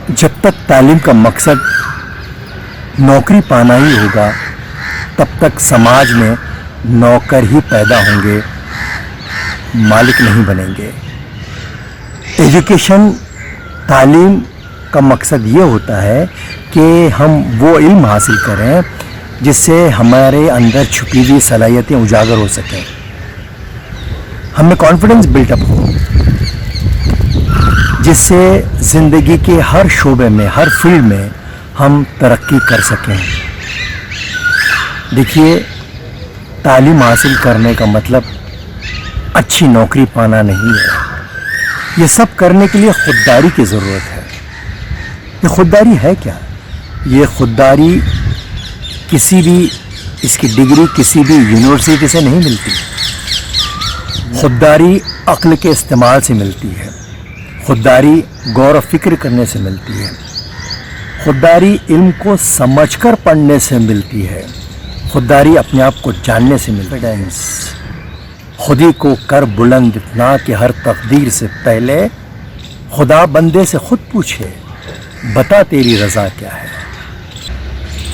جب تک تعلیم کا مقصد نوکری پانا ہی ہوگا تب تک سماج میں نوکر ہی پیدا ہوں گے، مالک نہیں بنیں گے۔ ایجوکیشن، تعلیم کا مقصد یہ ہوتا ہے کہ ہم وہ علم حاصل کریں جس سے ہمارے اندر چھپی ہوئی صلاحیتیں اجاگر ہو سکیں، ہمیں کانفیڈنس بلٹ اپ ہو، جس سے زندگی کے ہر شعبے میں، ہر فیلڈ میں ہم ترقی کر سکیں۔ دیکھیے، تعلیم حاصل کرنے کا مطلب اچھی نوکری پانا نہیں ہے۔ یہ سب کرنے کے لیے خودداری کی ضرورت ہے۔ یہ خودداری ہے کیا؟ یہ خودداری کسی بھی اس کی ڈگری کسی بھی یونیورسٹی سے نہیں ملتی۔ خودداری عقل کے استعمال سے ملتی ہے، خودداری غور و فکر کرنے سے ملتی ہے، خودداری علم کو سمجھ کر پڑھنے سے ملتی ہے، خودداری اپنے آپ کو جاننے سے ملتی ہے۔ خودی کو کر بلند اتنا کہ ہر تقدیر سے پہلے خدا بندے سے خود پوچھے، بتا تیری رضا کیا ہے۔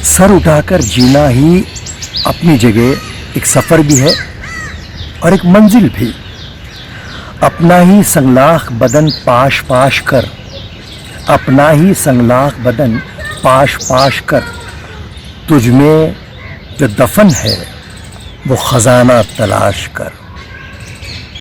سر اٹھا کر جینا ہی اپنی جگہ ایک سفر بھی ہے اور ایک منزل بھی۔ اپنا ہی سنگلاخ بدن پاش پاش کر، اپنا ہی سنگلاخ بدن پاش پاش کر، تجھ میں جو دفن ہے وہ خزانہ تلاش کر۔